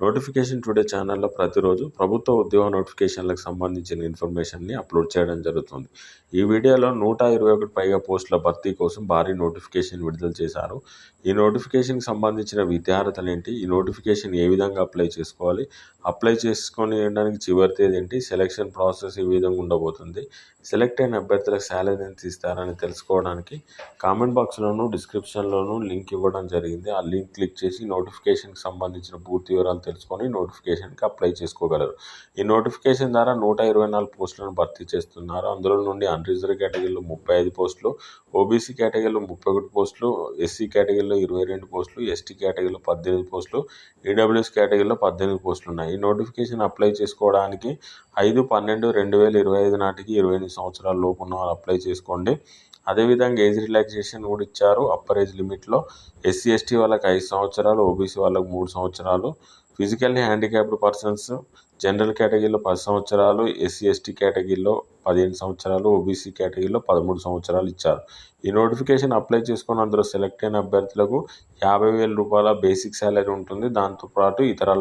Notification today ఛానల్లో ప్రతిరోజు ప్రభుత్వ ఉద్యోగ నోటిఫికేషన్లకు సంబంధించిన ఇన్ఫర్మేషన్ని అప్లోడ్ చేయడం జరుగుతుంది. ఈ వీడియోలో 121 పైగా పోస్టుల భర్తీ కోసం భారీ నోటిఫికేషన్ విడుదల చేశారు. ఈ నోటిఫికేషన్కి సంబంధించిన విద్యార్హతలు ఏంటి, ఈ నోటిఫికేషన్ ఏ విధంగా అప్లై చేసుకోవాలి, అప్లై చేసుకోవడానికి చివరి తేదీ ఏంటి, సెలక్షన్ ప్రాసెస్ ఈ విధంగా ఉండబోతుంది, సెలెక్ట్ అయిన అభ్యర్థులకు శాలరీ ఎంత ఇస్తారని తెలుసుకోవడానికి కామెంట్ బాక్స్లోను డిస్క్రిప్షన్లోను లింక్ ఇవ్వడం జరిగింది. ఆ లింక్ క్లిక్ చేసి నోటిఫికేషన్కి సంబంధించిన పూర్తి వివరాలు తెలుసుకొని నోటిఫికేషన్కి అప్లై చేసుకోగలరు. ఈ నోటిఫికేషన్ ద్వారా 124 పోస్టులను భర్తీ చేస్తున్నారు. అందులో నుండి అన్రిజర్వ్ కేటగిరీలో 35 పోస్టులు, ఓబీసీ కేటగిరీలో 31 పోస్టులు, ఎస్సీ కేటగిరీలో 22 పోస్టులు, ఎస్టీ కేటగిరీలో 18 పోస్టులు, ఈడబ్ల్యూఎస్ కేటగిరీలో 18 పోస్టులు ఉన్నాయి. ఈ నోటిఫికేషన్ అప్లై చేసుకోవడానికి 5/12/2025 నాటికి 28 సంవత్సరాల లోపు ఉన్న వాళ్ళు అప్లై చేసుకోండి. అదేవిధంగా ఏజ్ రిలాక్సేషన్ కూడా ఇచ్చారు. అప్పర్ ఏజ్ లిమిట్లో ఎస్సీ ఎస్టీ వాళ్ళకి 5 సంవత్సరాలు, ఓబీసీ వాళ్ళకి 3 సంవత్సరాలు, ఫిజికల్లీ హ్యాండిక్యాప్డ్ పర్సన్స్ జనరల్ కేటగిరీలో 10 సంవత్సరాలు, ఎస్సీ ఎస్టీ కేటగిరీలో 15 సంవత్సరాలు, ఓబీసీ కేటగిరీలో 13 సంవత్సరాలు ఇచ్చారు. ఈ నోటిఫికేషన్ అప్లై చేసుకుని అందులో సెలెక్ట్ అయిన అభ్యర్థులకు 50,000 రూపాయల బేసిక్ శాలరీ ఉంటుంది. దాంతోపాటు ఇతరాల